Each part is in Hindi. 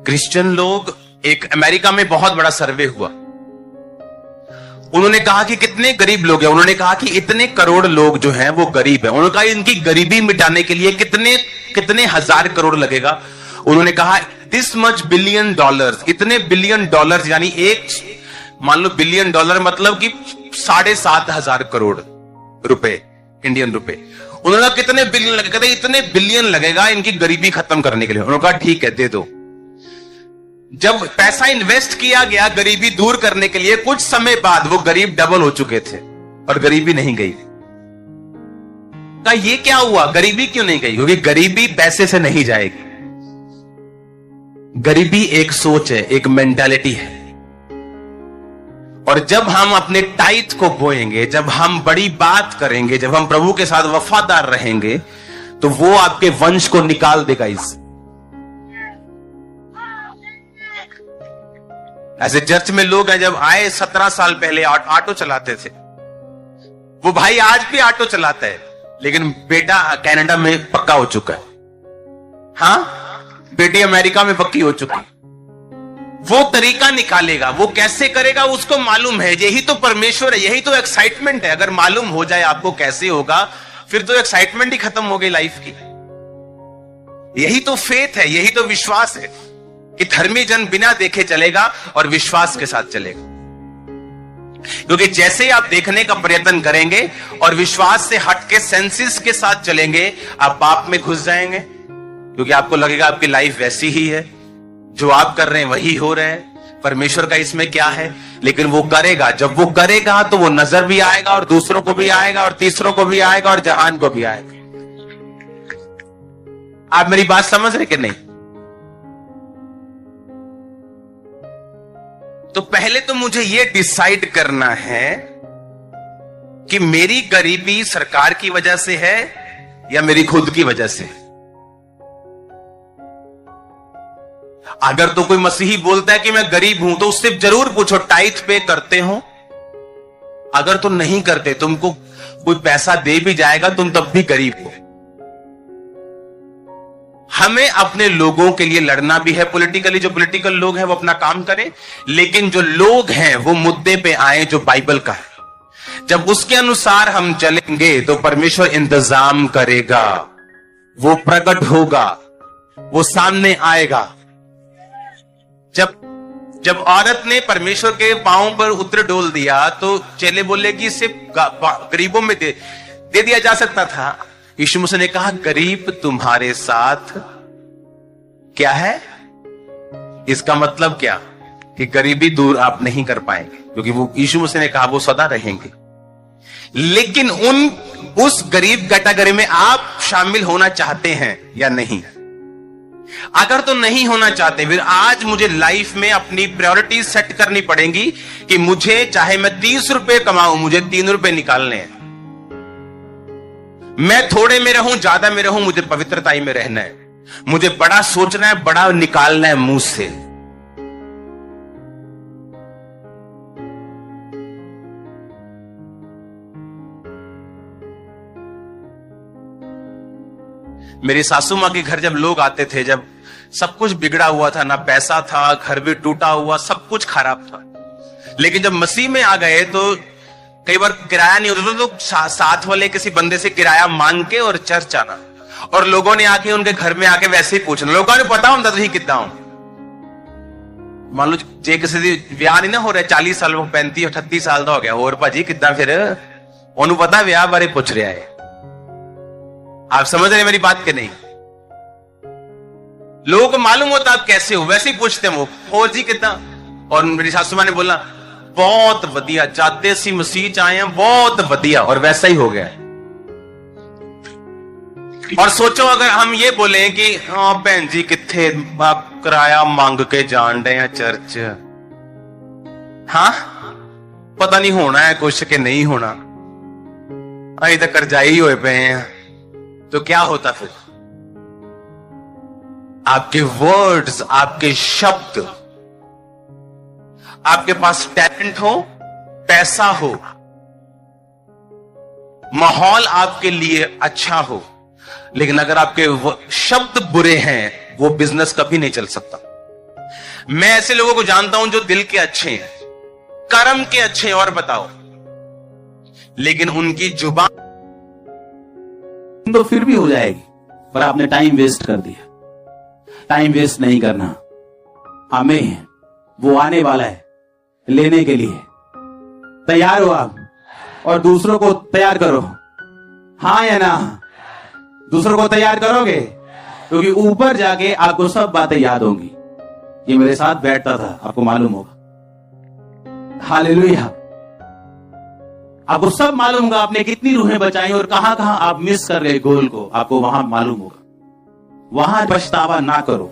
क्रिश्चियन लोग, एक अमेरिका में बहुत बड़ा सर्वे हुआ, उन्होंने कहा कि कितने गरीब लोग हैं। उन्होंने कहा कि इतने करोड़ लोग जो हैं वो गरीब हैं। उन्होंने कहा इनकी गरीबी मिटाने के लिए कितने कितने हजार करोड़ लगेगा। उन्होंने कहा दिस मच बिलियन डॉलर्स, इतने बिलियन डॉलर्स, यानी एक, मान लो बिलियन डॉलर मतलब कि 7,500 करोड़ रुपए, इंडियन रुपए। उन्होंने कहा कितने बिलियन लगेगा, कहते इतने बिलियन लगेगा इनकी गरीबी खत्म करने के लिए। उन्होंने कहा ठीक है, दे दो। जब पैसा इन्वेस्ट किया गया गरीबी दूर करने के लिए, कुछ समय बाद वो गरीब डबल हो चुके थे और गरीबी नहीं गई। कहा ये क्या हुआ, गरीबी क्यों नहीं गई? क्योंकि गरीबी पैसे से नहीं जाएगी। गरीबी एक सोच है, एक मेंटालिटी है। और जब हम अपने टाइट को बोएंगे, जब हम बड़ी बात करेंगे, जब हम प्रभु के साथ वफादार रहेंगे, तो वो आपके वंश को निकाल देगा इस। ऐसे चर्च में लोग हैं, जब आए 17 साल पहले ऑटो चलाते थे, वो भाई आज भी ऑटो चलाता है, लेकिन बेटा कनाडा में पक्का हो चुका है, हाँ, बेटी अमेरिका में पक्की हो चुकी। वो तरीका निकालेगा, वो कैसे करेगा उसको मालूम है। यही तो परमेश्वर है, यही तो एक्साइटमेंट है। अगर मालूम हो जाए आपको कैसे होगा, फिर तो एक्साइटमेंट ही खत्म हो गई लाइफ की। यही तो फेथ है, यही तो विश्वास है कि धर्मी जन बिना देखे चलेगा और विश्वास के साथ चलेगा। क्योंकि जैसे ही आप देखने का प्रयत्न करेंगे और विश्वास से हटके सेंसेस के साथ चलेंगे, आप पाप में घुस जाएंगे। क्योंकि आपको लगेगा आपकी लाइफ वैसी ही है, जो आप कर रहे हैं वही हो रहे हैं, परमेश्वर का इसमें क्या है। लेकिन वो करेगा, जब वो करेगा तो वो नजर भी आएगा और दूसरों को भी आएगा और तीसरों को भी आएगा और जहान को भी आएगा। आप मेरी बात समझ रहे कि नहीं? तो पहले तो मुझे यह डिसाइड करना है कि मेरी गरीबी सरकार की वजह से है या मेरी खुद की वजह से। अगर तो कोई मसीही बोलता है कि मैं गरीब हूं, तो उससे जरूर पूछो टाइथ पे करते हो। अगर तुम नहीं करते, तुमको कोई पैसा दे भी जाएगा, तुम तब भी गरीब हो। हमें अपने लोगों के लिए लड़ना भी है पॉलिटिकली। जो पॉलिटिकल लोग हैं वो अपना काम करें, लेकिन जो लोग हैं वो मुद्दे पे आए जो बाइबल का है। जब उसके अनुसार हम चलेंगे तो परमेश्वर इंतजाम करेगा, वो प्रकट होगा, वो सामने आएगा। जब औरत ने परमेश्वर के पांव पर उतर डोल दिया, तो चेले बोले कि इसे गरीबों में दे दिया जा सकता था। यीशु मसीह ने कहा गरीब तुम्हारे साथ क्या है। इसका मतलब क्या कि गरीबी दूर आप नहीं कर पाएंगे, क्योंकि वो यीशु मसीह ने कहा वो सदा रहेंगे। लेकिन उस गरीब कैटेगरी में आप शामिल होना चाहते हैं या नहीं? अगर तो नहीं होना चाहते, फिर आज मुझे लाइफ में अपनी प्रायोरिटी सेट करनी पड़ेगी कि मुझे चाहे मैं 30 रुपए कमाऊं, मुझे 3 रुपए निकालने हैं। मैं थोड़े में रहूं, ज्यादा में रहूं, मुझे पवित्रताई में रहना है। मुझे बड़ा सोचना है, बड़ा निकालना है मुंह से। मेरी सासू मां के घर जब लोग आते थे, जब सब कुछ बिगड़ा हुआ था, ना पैसा था, घर भी टूटा हुआ, सब कुछ खराब था, लेकिन जब मसीह में आ गए तो कई बार किराया नहीं होता तो साथ वाले किसी बंदे से किराया मांग के और चर्च आना, और लोगों ने आके उनके घर में आके वैसे ही पूछना। लोगों ने पता होता तुम कितना हो। मान लो जे किसी ब्याह नहीं ना हो रहा, 40 साल, 35 38 साल का हो गया, और भाजी कितना, फिर उन्होंने पता ब्याह बारे पूछ रहा है। आप समझ रहे मेरी बात के नहीं? लोगों को मालूम होता आप कैसे हो, वैसे ही पूछते हैं वो, और जी कितना। और मेरी सासू मां ने बोला बहुत वधिया, जाते सी मसीह च आए हैं, बहुत वधिया, और वैसा ही हो गया। और सोचो अगर हम ये बोले कि हाँ भैन जी किथे आप किराया मांग के जान रहे हैं चर्च, हाँ पता नहीं होना है कुछ के नहीं होना, अभी तक करजाई हुए पे हैं, तो क्या होता फिर? आपके वर्ड्स, आपके शब्द, आपके पास टैलेंट हो, पैसा हो, माहौल आपके लिए अच्छा हो, लेकिन अगर आपके शब्द बुरे हैं, वो बिजनेस कभी नहीं चल सकता। मैं ऐसे लोगों को जानता हूं जो दिल के अच्छे हैं, कर्म के अच्छे हैं, और बताओ, लेकिन उनकी जुबान तो फिर भी हो जाएगी, पर आपने टाइम वेस्ट कर दिया। टाइम वेस्ट नहीं करना। आमीन। वो आने वाला है लेने के लिए। तैयार हो आप? और दूसरों को तैयार करो। हाँ या ना? दूसरों को तैयार करोगे? क्योंकि ऊपर जाके आपको सब बातें याद होंगी। ये मेरे साथ बैठता था, आपको मालूम होगा। हालेलुया। आपको सब मालूम होगा आपने कितनी रूहें बचाई और कहां कहां आप मिस कर गए गोल को, आपको वहां मालूम होगा। वहां पछतावा ना करो।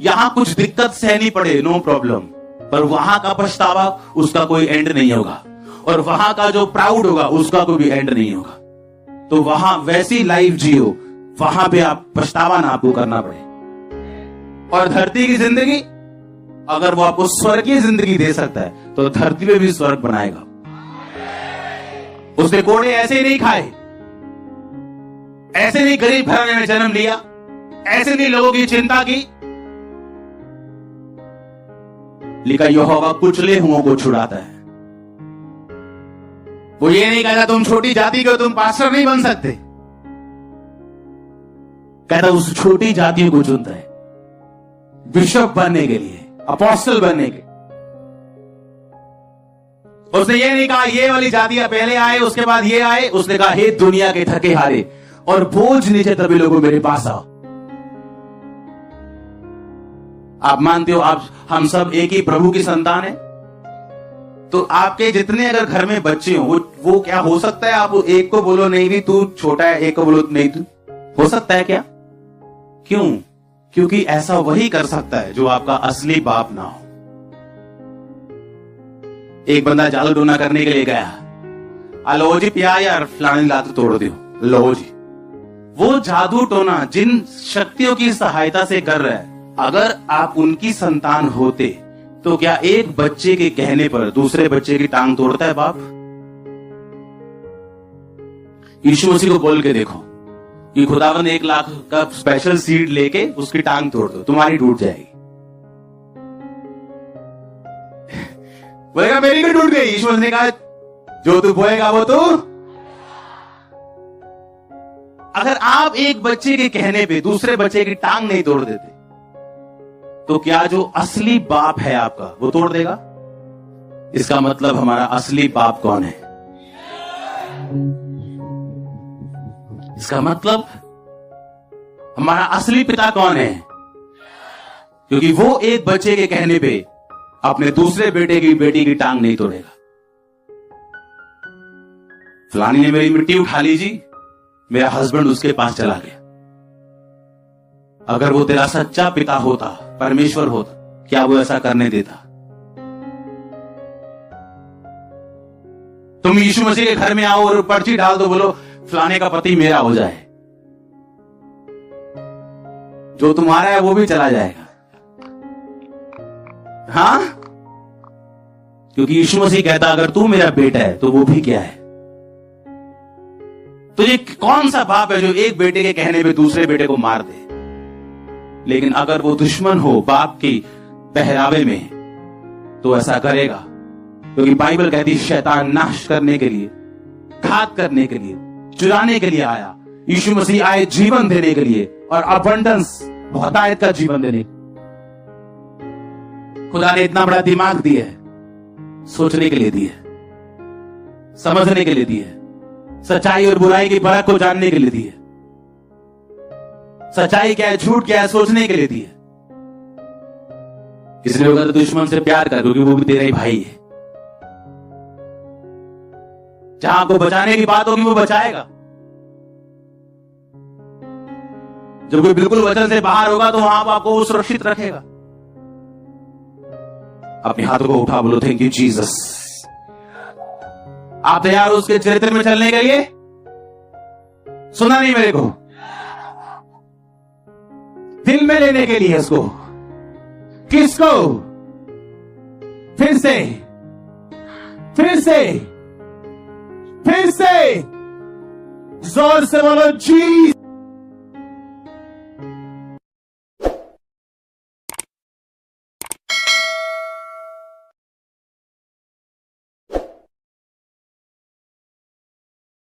यहां कुछ दिक्कत सहनी पड़े, नो प्रॉब्लम, पर वहां का पछतावा उसका कोई एंड नहीं होगा, और वहां का जो प्राउड होगा उसका कोई भी एंड नहीं होगा। तो वहां वैसी लाइफ जियो, वहां पे आप पछतावा ना आपको करना पड़े। और धरती की जिंदगी, अगर वो आपको स्वर्गीय जिंदगी दे सकता है तो धरती पे भी स्वर्ग बनाएगा। उसने कोड़े ऐसे ही नहीं खाए, ऐसे नहीं गरीब घराने में जन्म लिया, ऐसे नहीं लोगों की चिंता की। लिखा यहोवा कुचले हुओं को छुड़ाता है। वो ये नहीं कहता तुम छोटी जाति के हो, तुम पास्टर नहीं बन सकते। कहता उस छोटी जातियों को चुनता है बिशप बनने के लिए, अपोस्टल बनने के। उसने ये नहीं कहा ये वाली जातियां पहले आए उसके बाद ये आए। उसने कहा हे दुनिया के थके हारे और बोझ नीचे तभी लोगों मेरे पास आओ। आप मानते हो आप हम सब एक ही प्रभु की संतान है? तो आपके जितने अगर घर में बच्चे हो, वो क्या हो सकता है आप एक को बोलो नहीं भी तू छोटा है, एक को बोलो नहीं तू, हो सकता है क्या? क्यों? क्योंकि ऐसा वही कर सकता है जो आपका असली बाप ना हो। एक बंदा जादू टोना करने के लिए गया, लो जी पिया यार फलाने लात तोड़ दियो, लो जी। वो जादू टोना जिन शक्तियों की सहायता से कर रहा है, अगर आप उनकी संतान होते तो क्या एक बच्चे के कहने पर दूसरे बच्चे की टांग तोड़ता है बाप? यीशु मसीह को बोल के देखो कि खुदावंद 1 लाख का स्पेशल सीड लेके उसकी टांग तोड़ दो, तुम्हारी टूट जाएगी। बोलेगा मेरी भी टूट गई। यीशु ने कहा जो तू बोएगा वो तू। अगर आप एक बच्चे के कहने पे दूसरे बच्चे की टांग नहीं तोड़ देते तो क्या जो असली बाप है आपका वो तोड़ देगा? इसका मतलब हमारा असली बाप कौन है? इसका मतलब हमारा असली पिता कौन है? क्योंकि वो एक बच्चे के कहने पे अपने दूसरे बेटे की बेटी की टांग नहीं तोड़ेगा। फलानी ने मेरी मिट्टी उठा ली जी, मेरा हस्बैंड उसके पास चला गया। अगर वो तेरा सच्चा पिता होता, परमेश्वर होता, क्या वो ऐसा करने देता? तुम यीशु मसीह के घर में आओ और पर्ची डाल दो, बोलो फलाने का पति मेरा हो जाए, जो तुम्हारा है वो भी चला जाएगा। हाँ, क्योंकि यीशु मसीह कहता अगर तू मेरा बेटा है तो वो भी क्या है? तो ये कौन सा बाप है जो एक बेटे के कहने पे दूसरे बेटे को मार दे? लेकिन अगर वो दुश्मन हो बाप की पहरावे में तो ऐसा करेगा, क्योंकि बाइबल कहती है शैतान नाश करने के लिए, घात करने के लिए, चुराने के लिए आया। यीशु मसीह आए जीवन देने के लिए, और अबंडेंस, बहुतायत का जीवन देने। खुदा ने इतना बड़ा दिमाग दिया है, सोचने के लिए दिया है, समझने के लिए दिया है, सच्चाई और बुराई की परख को जानने के लिए दिया है, सच्चाई क्या है झूठ क्या है सोचने के लिए दिया। इसलिए होगा तो दुश्मन से प्यार कर, क्योंकि वो भी तेरा ही भाई है। जहां आपको बचाने की बात होगी वो बचाएगा। जब कोई बिल्कुल वचन से बाहर होगा तो वहां आपको वो सुरक्षित रखेगा। अपने हाथों को उठा बोलो थैंक यू जीसस। आप तैयार हो उसके चरित्र में चलने के लिए? सुना नहीं मेरे को? दिल में लेने के लिए उसको। किसको? फिर से, फिर से, फिर से जोर से बोलो जी।